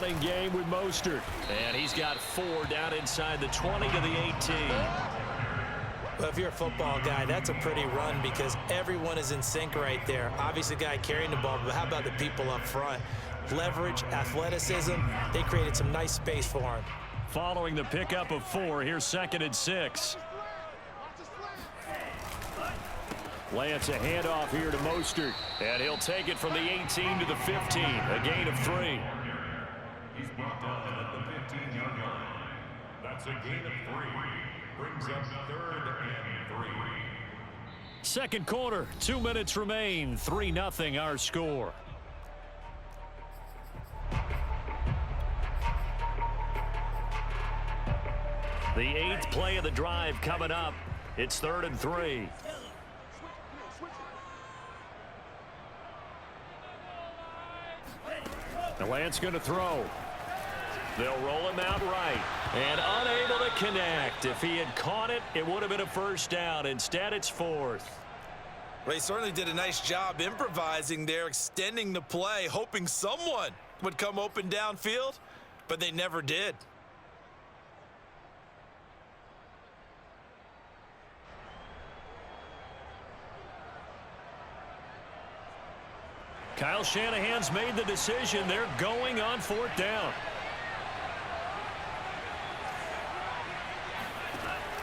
running game with Mostert. And he's got 4 down inside the 20 to the 18. Well, if you're a football guy, that's a pretty run because everyone is in sync right there. Obviously, the guy carrying the ball, but how about the people up front? Leverage, athleticism, they created some nice space for him. Following the pickup of 4, here's 2nd and 6. Lance, a handoff here to Mostert. And he'll take it from the 18 to the 15, a gain of 3. He's brought down at the 15-yard line. That's a gain of 3. Brings up 3rd and 3. Second quarter, 2 minutes remain. 3-0 our score. The 8th play of the drive coming up. It's 3rd and 3. The Lance going to throw. They'll roll him out right. And unable to connect. If he had caught it, it would have been a first down. Instead, it's 4th. Well, he certainly did a nice job improvising there, extending the play, hoping someone would come open downfield, but they never did. Kyle Shanahan's made the decision. They're going on 4th down.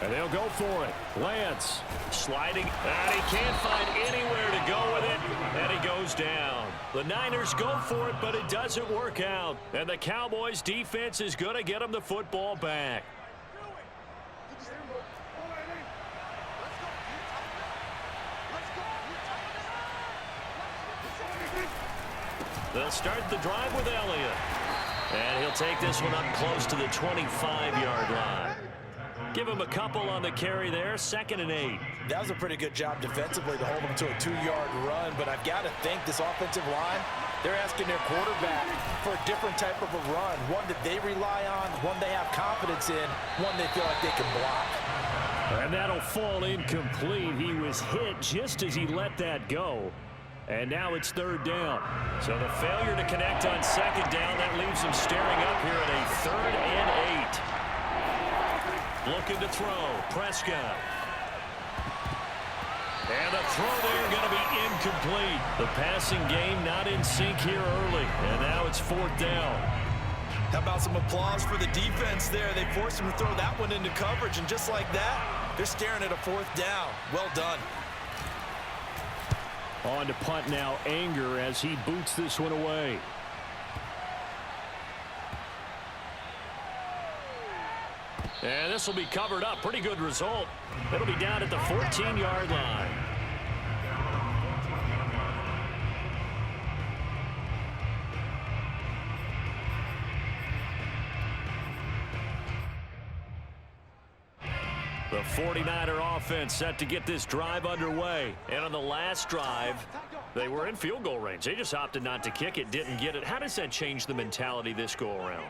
And they'll go for it. Lance sliding, and he can't find anywhere to go with it, and he goes down. The Niners go for it, but it doesn't work out. And the Cowboys defense is going to get them the football back. They'll start the drive with Elliott. And he'll take this one up close to the 25-yard line. Give him a couple on the carry there, 2nd and 8. That was a pretty good job defensively to hold him to a 2-yard run, but I've got to think this offensive line, they're asking their quarterback for a different type of a run, one that they rely on, one they have confidence in, one they feel like they can block. And that'll fall incomplete. He was hit just as he let that go. And now it's 3rd down. So the failure to connect on 2nd down, that leaves him staring up here at a 3rd and 8. Looking to throw. Prescott. And the throw there going to be incomplete. The passing game not in sync here early. And now it's 4th down. How about some applause for the defense there? They forced him to throw that one into coverage, and just like that, they're staring at a 4th down. Well done. On to punt now, Anger, as he boots this one away. And this will be covered up. Pretty good result. It'll be down at the 14-yard line. The 49er offense set to get this drive underway. And on the last drive, they were in field goal range. They just opted not to kick it, didn't get it. How does that change the mentality this go-around?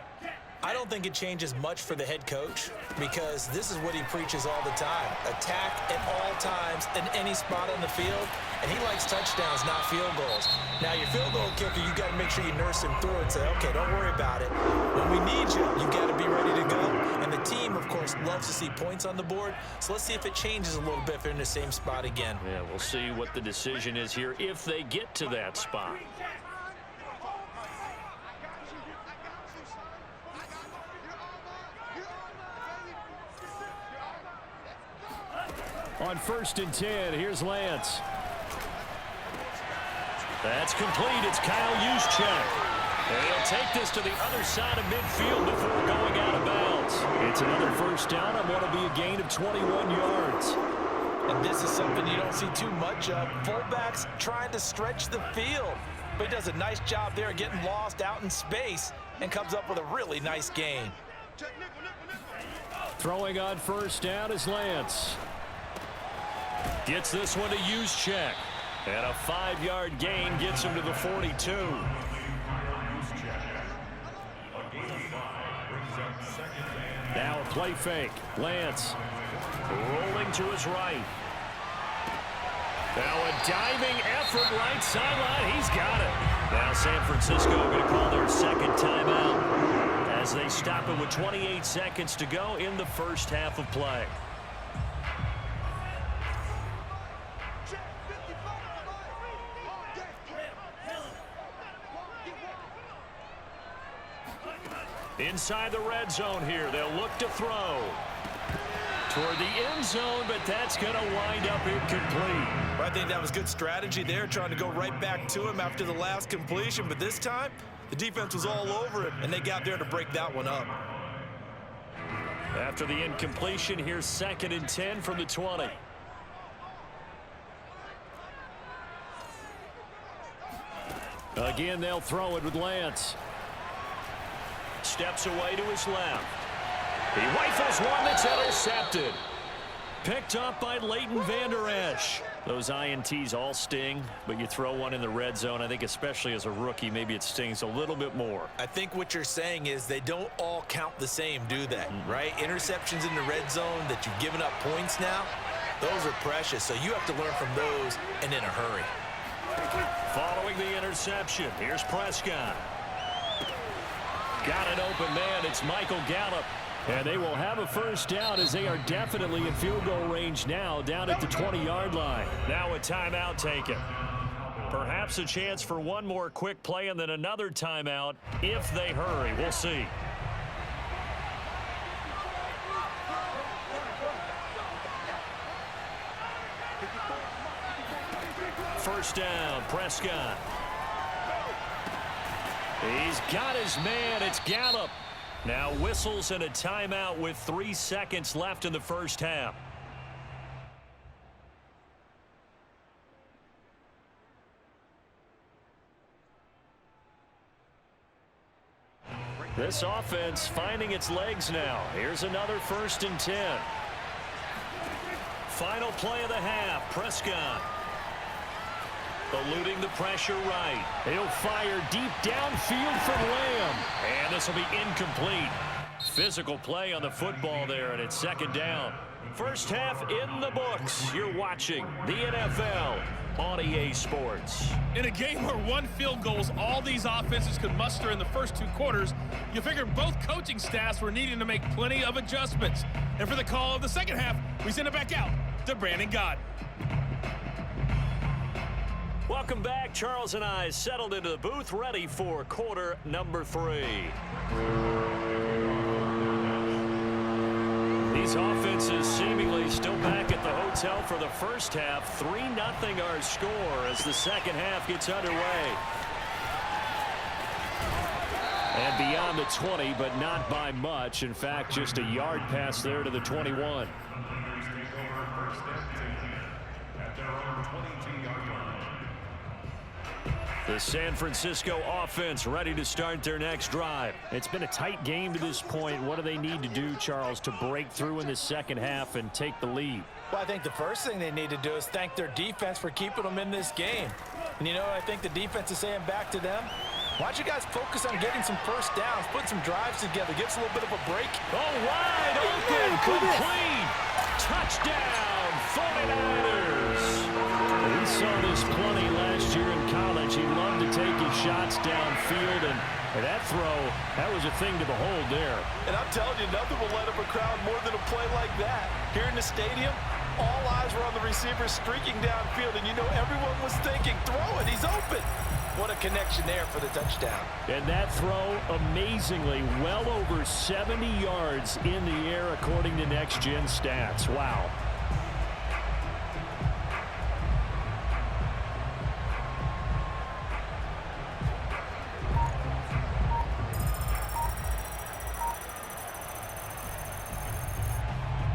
I don't think it changes much for the head coach because this is what he preaches all the time. Attack at all times in any spot on the field, and he likes touchdowns, not field goals. Now, your field goal kicker, you got to make sure you nurse him through and say, okay, don't worry about it. When we need you, you got to be ready to go. And the team, of course, loves to see points on the board, so let's see if it changes a little bit if they're in the same spot again. Yeah, we'll see what the decision is here if they get to that spot. On 1st and 10, here's Lance. That's complete. It's Kyle Juszczyk. And he'll take this to the other side of midfield before going out of bounds. It's another first down on what will be a gain of 21 yards. And this is something you don't see too much of. Fullbacks trying to stretch the field. But he does a nice job there getting lost out in space and comes up with a really nice gain. Throwing on first down is Lance. Gets this one to Juszczyk. And a 5-yard gain gets him to the 42. Now a play fake. Lance rolling to his right. Now a diving effort right sideline. He's got it. Now San Francisco going to call their second timeout. as they stop it with 28 seconds to go in the first half of play. Inside the red zone here, they'll look to throw toward the end zone, but that's going to wind up incomplete. I think that was good strategy there, trying to go right back to him after the last completion, but this time the defense was all over it, and they got there to break that one up. After the incompletion, here's 2nd and 10 from the 20. Again, they'll throw it with Lance. Steps away to his left. He rifles one that's intercepted. Picked up by Leighton Vander Esch. Those INTs all sting, but you throw one in the red zone, I think especially as a rookie, maybe it stings a little bit more. I think what you're saying is they don't all count the same, do they? Right? Interceptions in the red zone that you've given up points now, those are precious, so you have to learn from those and in a hurry. Following the interception, here's Prescott. Got an open man. It's Michael Gallup. And they will have a first down as they are definitely in field goal range now, down at the 20-yard line. Now a timeout taken. Perhaps a chance for one more quick play and then another timeout if they hurry. We'll see. First down, Prescott. He's got his man. It's Gallup. Now whistles and a timeout with 3 seconds left in the first half. This offense finding its legs now. Here's another 1st and 10. Final play of the half. Prescott eluding the pressure right. He'll fire deep downfield from Lamb. And this will be incomplete. Physical play on the football there, and it's 2nd down. First half in the books. You're watching the NFL on EA Sports. In a game where one field goal is all these offenses could muster in the first 2 quarters, you figure both coaching staffs were needing to make plenty of adjustments. And for the call of the second half, we send it back out to Brandon Gott. Welcome back. Charles and I settled into the booth, ready for quarter number 3. These offenses seemingly still back at the hotel for the first half. 3-0 our score as the second half gets underway. And beyond the 20, but not by much. In fact, just a yard pass there to the 21. The San Francisco offense ready to start their next drive. It's been a tight game to this point. What do they need to do, Charles, to break through in the second half and take the lead? Well, I think the first thing they need to do is thank their defense for keeping them in this game. And, you know, I think the defense is saying back to them, why don't you guys focus on getting some first downs, put some drives together, give us a little bit of a break. Oh, wide open, complete, touchdown, 49ers. We saw this plenty last year in college. He loved to take his shots downfield, and that throw, that was a thing to behold there. And I'm telling you, nothing will light up a crowd more than a play like that. Here in the stadium, all eyes were on the receiver streaking downfield, and you know everyone was thinking, throw it, he's open. What a connection there for the touchdown. And that throw, amazingly, well over 70 yards in the air according to Next Gen Stats. Wow.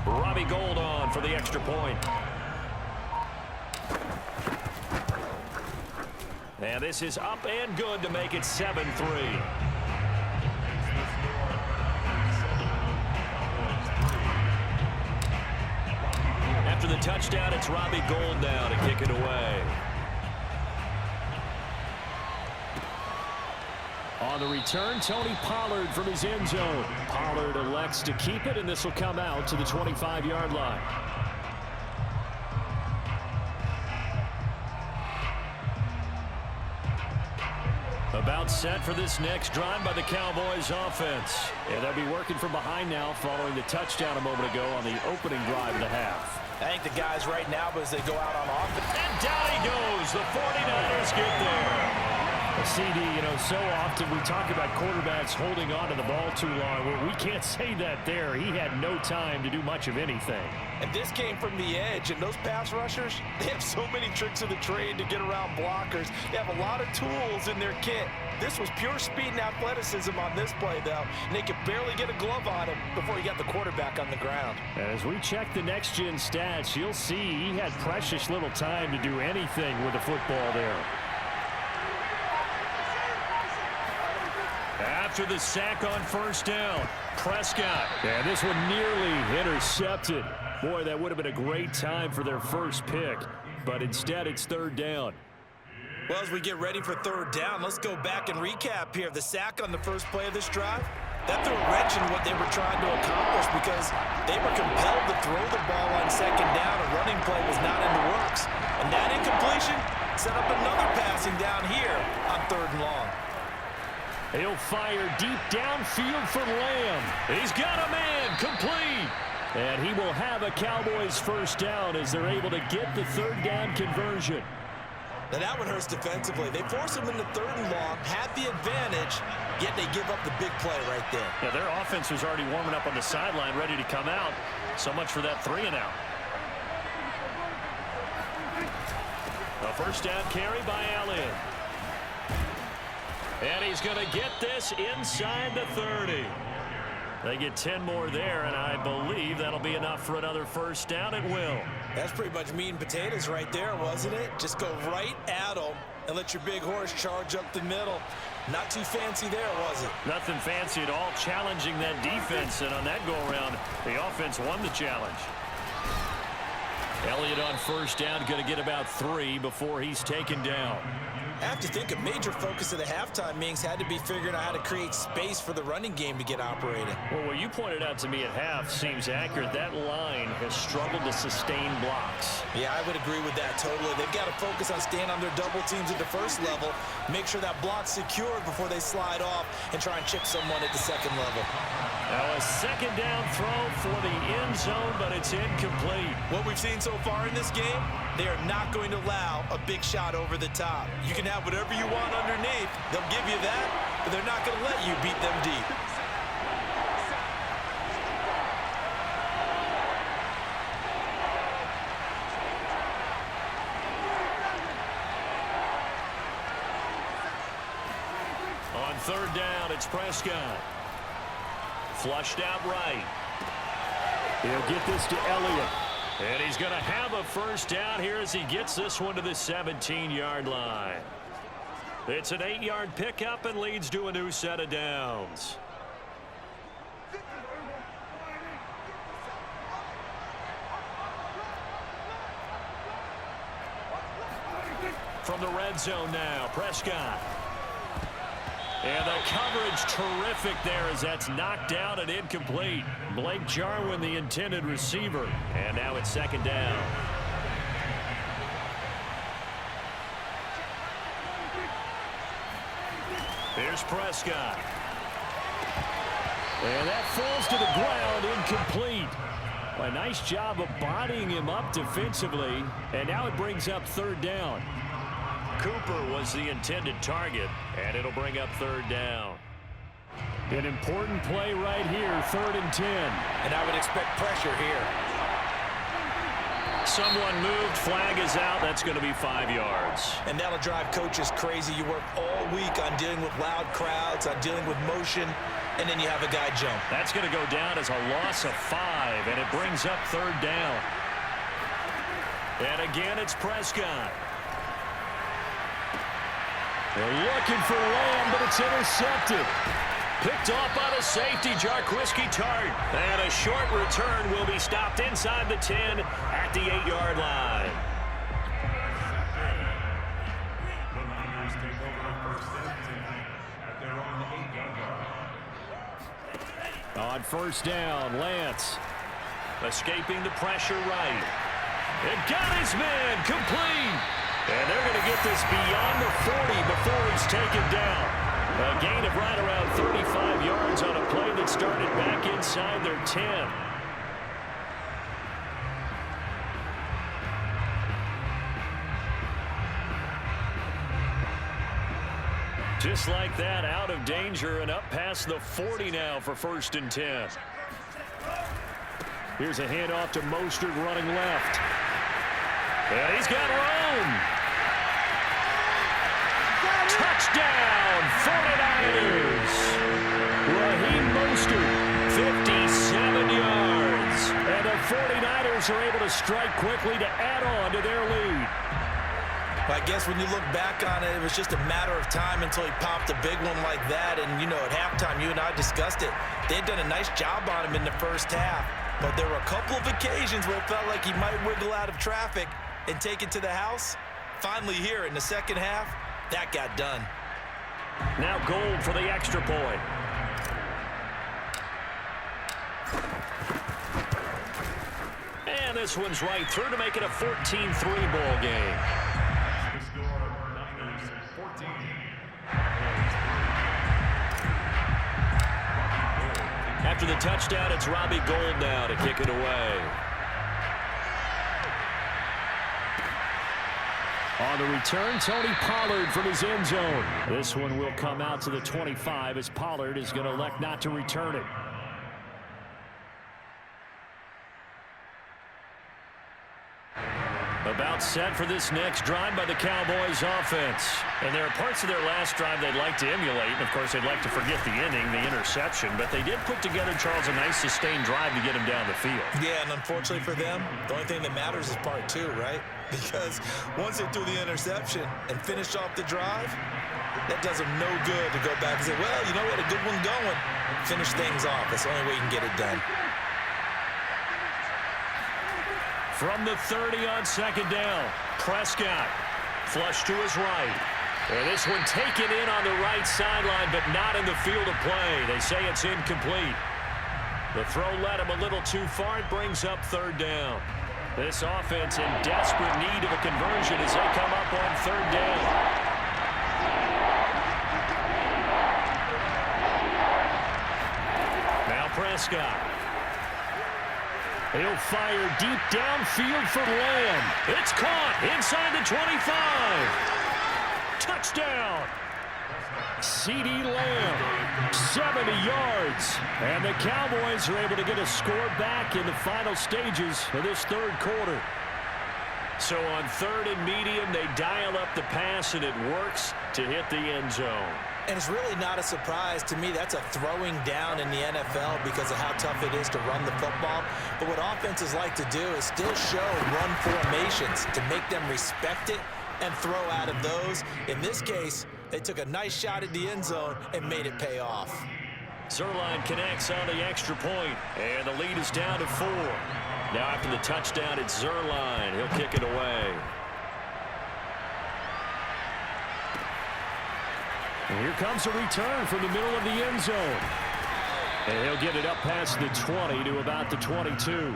Robbie Gould on for the extra point. And this is up and good to make it 7-3. After the touchdown, it's Robbie Gould now to kick it away. On the return, Tony Pollard from his end zone. Pollard elects to keep it, and this will come out to the 25-yard line. About gets set for this next drive by the Cowboys offense. And they'll be working from behind now following the touchdown a moment ago on the opening drive of the half. I think the guys right now, as they go out on offense. And down he goes. The 49ers get there. CD, so often we talk about quarterbacks holding on to the ball too long. Well, we can't say that there. He had no time to do much of anything. And this came from the edge, and those pass rushers, they have so many tricks of the trade to get around blockers. They have a lot of tools in their kit. This was pure speed and athleticism on this play, though, and they could barely get a glove on him before he got the quarterback on the ground. As we check the next-gen stats, you'll see he had precious little time to do anything with the football there. After the sack on first down, Prescott. And this one nearly intercepted. Boy, that would have been a great time for their first pick, but instead it's third down. Well, as we get ready for third down, let's go back and recap here. The sack on the first play of this drive, that threw a wrench in what they were trying to accomplish because they were compelled to throw the ball on second down. A running play was not in the works. And that incompletion set up another passing down here on third and long. He'll fire deep downfield for Lamb. He's got a man, complete. And he will have a Cowboys first down as they're able to get the third down conversion. Now that one hurts defensively. They force him into third and long, had the advantage, yet they give up the big play right there. Yeah, their offense was already warming up on the sideline, ready to come out. So much for that 3 and out. A first down carry by Allen. And he's going to get this inside the 30. They get 10 more there, and I believe that'll be enough for another first down. It will. That's pretty much meat and potatoes right there, wasn't it? Just go right at them and let your big horse charge up the middle. Not too fancy there, was it? Nothing fancy at all, challenging that defense, and on that go-around, the offense won the challenge. Elliott on first down, going to get about 3 before he's taken down. I have to think a major focus of the halftime meetings had to be figuring out how to create space for the running game to get operating. Well, what you pointed out to me at half seems accurate. That line has struggled to sustain blocks. Yeah, I would agree with that totally. They've got to focus on staying on their double teams at the first level, make sure that block's secured before they slide off and try and chip someone at the second level. Now a second down throw for the end zone, but it's incomplete. What we've seen so far in this game, they are not going to allow a big shot over the top. You can have whatever you want underneath. They'll give you that, but they're not going to let you beat them deep. On third down, it's Prescott. Flushed out right. He'll get this to Elliott. And he's going to have a first down here as he gets this one to the 17-yard line. It's an 8-yard pickup and leads to a new set of downs. From the red zone now, Prescott. And the coverage terrific there as that's knocked out and incomplete. Blake Jarwin, the intended receiver. And now it's second down. Here's Prescott. And that falls to the ground, incomplete. A nice job of bodying him up defensively. And now it brings up third down. Cooper was the intended target, and it'll bring up third down. An important play right here, 3rd and 10. And I would expect pressure here. Someone moved, flag is out, that's going to be 5 yards. And that'll drive coaches crazy. You work all week on dealing with loud crowds, on dealing with motion, and then you have a guy jump. That's going to go down as a loss of 5, and it brings up third down. And again, it's Prescott. They're looking for Lamb, but it's intercepted. Picked off by the safety, Jarquiski Tart. And a short return will be stopped inside the 10 at the 8-yard line. The Niners take over first and 10 at their own 8-yard line. On first down, Lance escaping the pressure right. And got his man complete. And they're going to get this beyond the 40 before he's taken down. A gain of right around 35 yards on a play that started back inside their 10. Just like that, out of danger and up past the 40 now for 1st and 10. Here's a handoff to Mostert running left. And he's got room. Touchdown, 49ers. Raheem Mostert, 57 yards. And the 49ers are able to strike quickly to add on to their lead. I guess when you look back on it, it was just a matter of time until he popped a big one like that. And, you know, at halftime, you and I discussed it. They had done a nice job on him in the first half. But there were a couple of occasions where it felt like he might wiggle out of traffic and take it to the house. Finally here in the second half, that got done. Now Gold for the extra point. And this one's right through to make it a 14-3 ball game. After the touchdown, it's Robbie Gould now to kick it away. On the return, Tony Pollard from his end zone. This one will come out to the 25 as Pollard is going to elect not to return it. About set for this next drive by the Cowboys offense. And there are parts of their last drive they'd like to emulate. And, of course, they'd like to forget the inning, the interception. But they did put together, Charles, a nice sustained drive to get him down the field. Yeah, and unfortunately for them, the only thing that matters is part two, right? Because once they threw the interception and finished off the drive, that does them no good to go back and say, well, you know, we had a good one going. Finish things off. That's the only way you can get it done. From the 30 on second down, Prescott flush to his right. And this one taken in on the right sideline, but not in the field of play. They say it's incomplete. The throw led him a little too far. It brings up 3rd down. This offense in desperate need of a conversion as they come up on 3rd down. Now Prescott. He'll fire deep downfield for Lamb. It's caught inside the 25. Touchdown. CeeDee Lamb, 70 yards. And the Cowboys are able to get a score back in the final stages of this 3rd quarter. So on 3rd and medium, they dial up the pass, and it works to hit the end zone. And it's really not a surprise to me. That's a throwing down in the NFL because of how tough it is to run the football. But what offenses like to do is still show run formations to make them respect it and throw out of those. In this case, they took a nice shot at the end zone and made it pay off. Zerline connects on the extra point, and the lead is down to 4. Now after the touchdown, it's Zerline. He'll kick it away. And here comes a return from the middle of the end zone. And he'll get it up past the 20 to about the 22.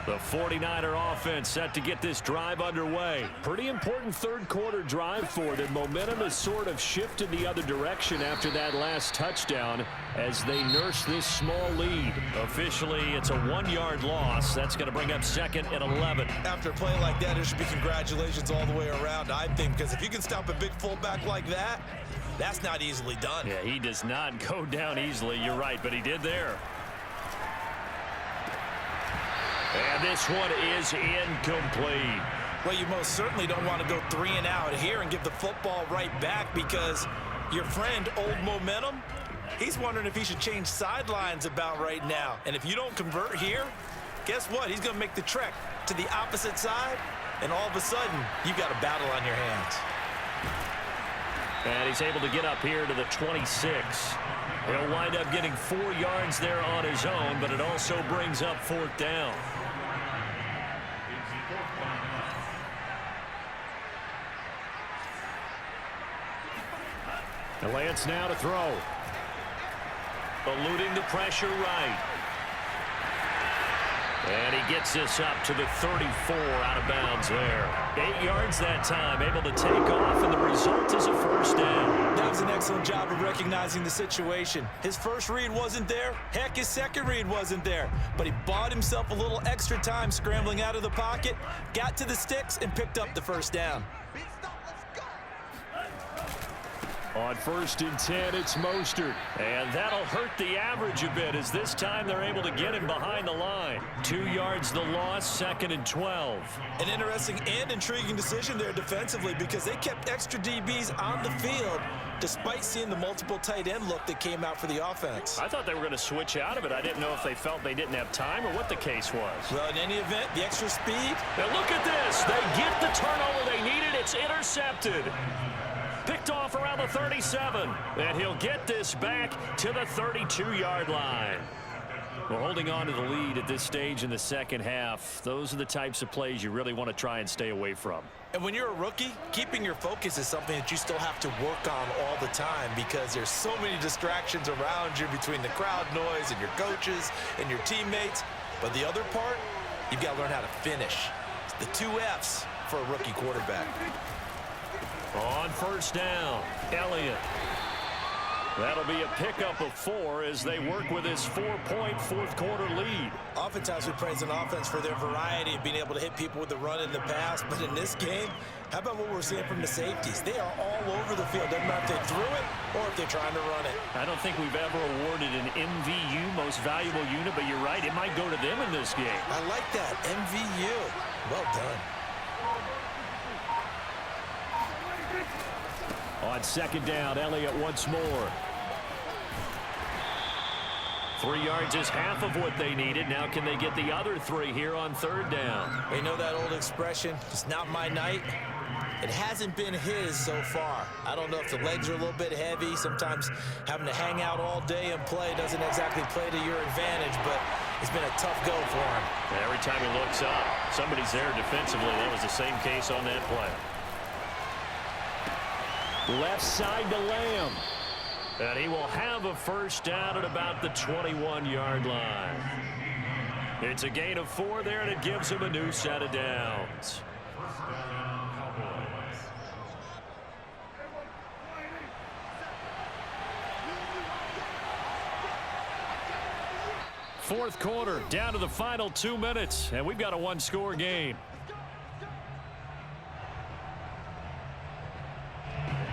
The 49er offense set to get this drive underway. Pretty important 3rd quarter drive for them. Momentum has sort of shifted the other direction after that last touchdown as they nurse this small lead. Officially, it's a 1-yard loss. That's going to bring up 2nd and 11. After a play like that, there should be congratulations all the way around, I think, because if you can stop a big fullback like that, that's not easily done. Yeah, he does not go down easily. You're right, but he did there. And this one is incomplete. Well, you most certainly don't want to go 3 and out here and give the football right back because your friend, Old Momentum, he's wondering if he should change sidelines about right now. And if you don't convert here, guess what? He's going to make the trek to the opposite side, and all of a sudden, you've got a battle on your hands. And he's able to get up here to the 26. He'll wind up getting 4 yards there on his own, but it also brings up 4th down. And Lance now to throw. Eluding the pressure right. And he gets this up to the 34 out of bounds there. 8 yards that time, able to take off, and the result is a first down. That was an excellent job of recognizing the situation. His first read wasn't there. Heck, his second read wasn't there. But he bought himself a little extra time scrambling out of the pocket, got to the sticks, and picked up the first down. On 1st and 10, it's Mostert. And that'll hurt the average a bit, as this time they're able to get him behind the line. 2 yards the loss, 2nd and 12. An interesting and intriguing decision there defensively, because they kept extra DBs on the field despite seeing the multiple tight end look that came out for the offense. I thought they were going to switch out of it. I didn't know if they felt they didn't have time or what the case was. Well, in any event, the extra speed. Now look at this. They get the turnover they needed. It's intercepted. Picked off around the 37, and he'll get this back to the 32-yard line. We're holding on to the lead at this stage in the second half. Those are the types of plays you really want to try and stay away from. And when you're a rookie, keeping your focus is something that you still have to work on all the time, because there's so many distractions around you between the crowd noise and your coaches and your teammates. But the other part, you've got to learn how to finish. It's the 2 F's for a rookie quarterback. On 1st down, Elliott. That'll be a pickup of 4 as they work with his 4-point fourth-quarter lead. Oftentimes we praise an offense for their variety of being able to hit people with the run in the pass, but in this game, how about what we're seeing from the safeties? They are all over the field. Doesn't matter if they threw it or if they're trying to run it. I don't think we've ever awarded an MVU, most valuable unit, but you're right, it might go to them in this game. I like that, MVU. Well done. On 2nd down, Elliott once more. 3 yards is half of what they needed. Now can they get the other 3 here on 3rd down? You know that old expression, it's not my night? It hasn't been his so far. I don't know if the legs are a little bit heavy. Sometimes having to hang out all day and play doesn't exactly play to your advantage, but it's been a tough go for him. And every time he looks up, somebody's there defensively. That was the same case on that play. Left side to Lamb. And he will have a first down at about the 21-yard line. It's a gain of 4 there, and it gives him a new set of downs. Fourth quarter, down to the final 2 minutes, and we've got a 1-score game.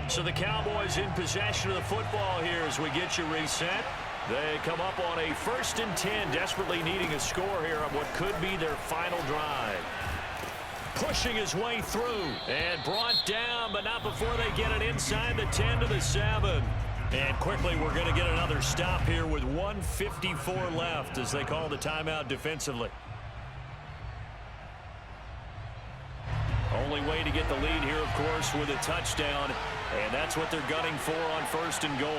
So the Cowboys in possession of the football here as we get you reset. They come up on a 1st and 10, desperately needing a score here on what could be their final drive. Pushing his way through and brought down, but not before they get it inside the 10 to the 7. And quickly we're going to get another stop here with 1:54 left as they call the timeout defensively. Only way to get the lead here, of course, with a touchdown, and that's what they're gunning for on 1st and goal.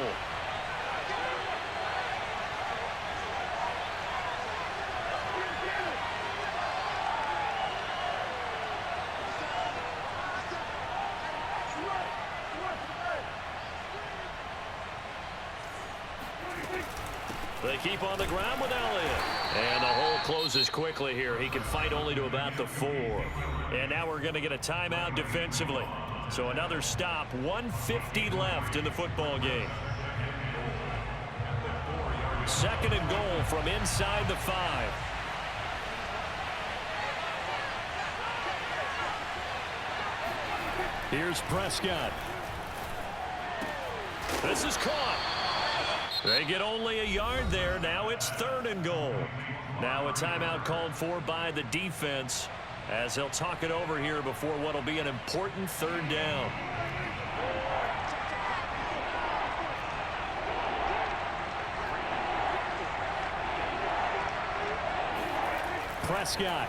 They keep on the ground with Elliott. And the hole closes quickly here. He can fight only to about the 4. And now we're going to get a timeout defensively. So another stop, 1:50 left in the football game. 2nd and goal from inside the 5. Here's Prescott. This is caught. They get only a yard there. Now it's 3rd and goal. Now a timeout called for by the defense as they'll talk it over here before what will be an important 3rd down. Prescott.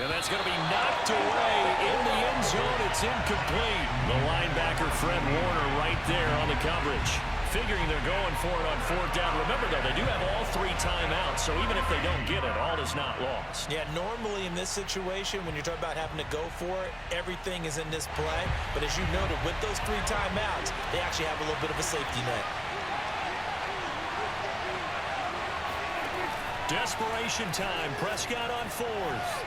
And that's going to be knocked away in the end zone. It's incomplete. The linebacker, Fred Warner, right there on the coverage. Figuring they're going for it on 4th down. Remember, though, they do have all 3 timeouts, so even if they don't get it, all is not lost. Yeah, normally in this situation, when you're talking about having to go for it, everything is in this play. But as you noted, with those 3 timeouts, they actually have a little bit of a safety net. Desperation time. Prescott on fourth.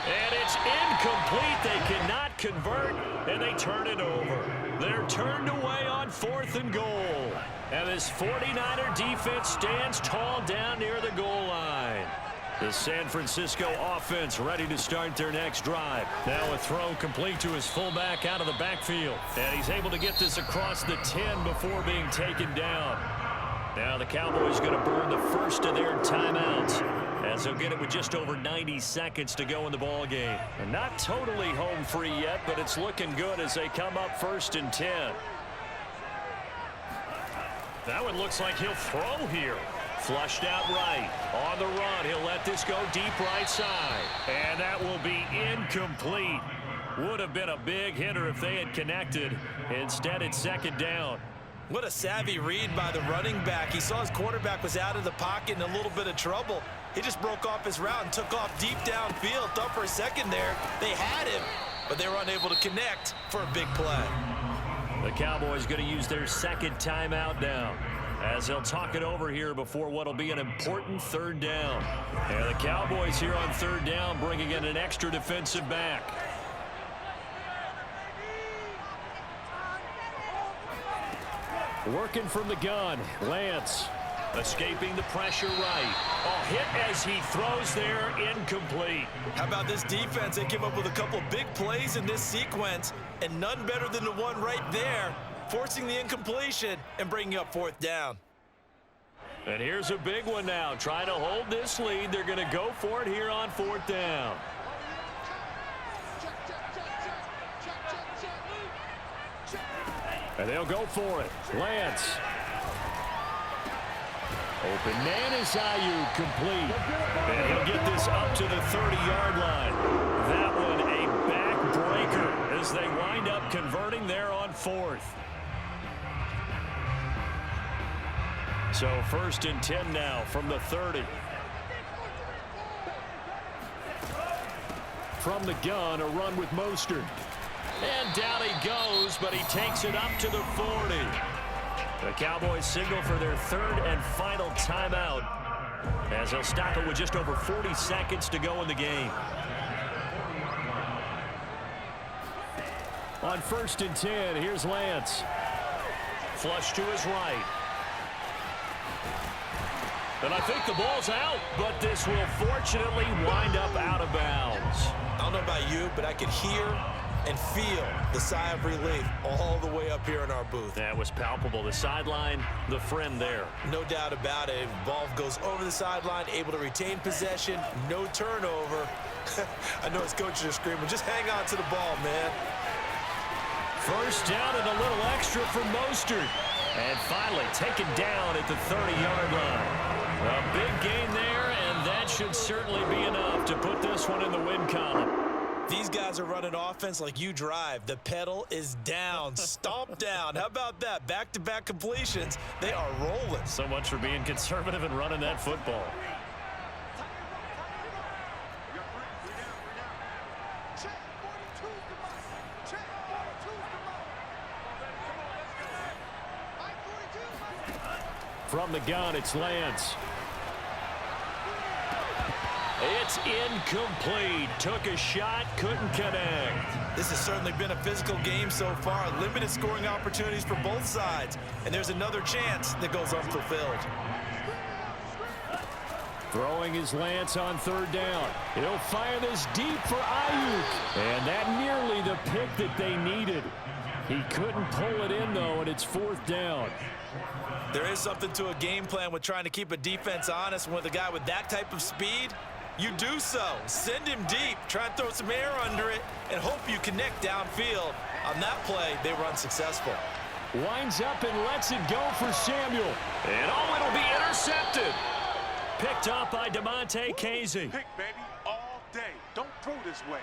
And it's incomplete. They cannot convert, and they turn it over. They're turned away on 4th and goal. And this 49er defense stands tall down near the goal line. The San Francisco offense ready to start their next drive. Now a throw complete to his fullback out of the backfield. And he's able to get this across the 10 before being taken down. Now the Cowboys going to burn the first of their timeouts, as they'll get it with just over 90 seconds to go in the ball game. And not totally home free yet, but it's looking good as they come up 1st and 10. That one looks like he'll throw here. Flushed out right. On the run, he'll let this go deep right side. And that will be incomplete. Would have been a big hitter if they had connected. Instead, it's 2nd down. What a savvy read by the running back. He saw his quarterback was out of the pocket in a little bit of trouble. He just broke off his route and took off deep downfield. Thought for a second there they had him, but they were unable to connect for a big play. The Cowboys going to use their 2nd timeout now, as they'll talk it over here before what will be an important 3rd down. And the Cowboys here on 3rd down bringing in an extra defensive back. Working from the gun, Lance. Escaping the pressure right. Oh, hit as he throws there, incomplete. How about this defense? They came up with a couple big plays in this sequence, and none better than the one right there, forcing the incompletion and bringing up 4th down. And here's a big one now. Trying to hold this lead. They're going to go for it here on 4th down. And they'll go for it. Lance. Open man is Ayuk, complete. And he'll get this up to the 30-yard line. That one a backbreaker as they wind up converting there on 4th. So 1st and 10 now from the 30. From the gun, a run with Mostert. And down he goes, but he takes it up to the 40. The Cowboys signal for their 3rd and final timeout, as they'll stop it with just over 40 seconds to go in the game. On 1st and 10, here's Lance. Flush to his right. And I think the ball's out, but this will fortunately wind up out of bounds. I don't know about you, but I could hear and feel the sigh of relief all the way up here in our booth. That was palpable. The sideline, the friend there. No doubt about it. Ball goes over the sideline, able to retain possession, no turnover. I know his coaches are screaming, just hang on to the ball, man. 1st down and a little extra for Mostert. And finally taken down at the 30-yard line. A big gain there, and that should certainly be enough to put this one in the win column. These guys are running offense like you drive. The pedal is down, stomp down. How about that? Back-to-back completions. They are rolling. So much for being conservative and running that football. From the gun, it's Lance. It's incomplete. Took a shot, couldn't connect. This has certainly been a physical game so far. Limited scoring opportunities for both sides. And there's another chance that goes unfulfilled. Throwing his Lance on 3rd down. He'll fire this deep for Ayuk. And that nearly the pick that they needed. He couldn't pull it in, though, and it's 4th down. There is something to a game plan with trying to keep a defense honest. With a guy with that type of speed, you do so. Send him deep. Try and throw some air under it and hope you connect downfield. On that play, they were unsuccessful. Winds up and lets it go for Samuel. And oh, it'll be intercepted. Picked up by DeMonte Casey. Pick, baby, all day. Don't throw this way.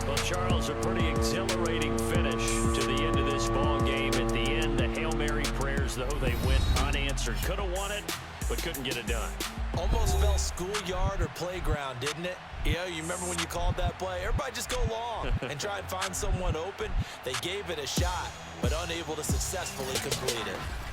Well, Charles, a pretty exhilarating finish to the end of this ball game. At the end, the Hail Mary prayers, though, they went unanswered. Could have won it, but couldn't get it done. Almost felt schoolyard or playground, didn't it? You know, you remember when you called that play? Everybody just go long and try and find someone open. They gave it a shot, but unable to successfully complete it.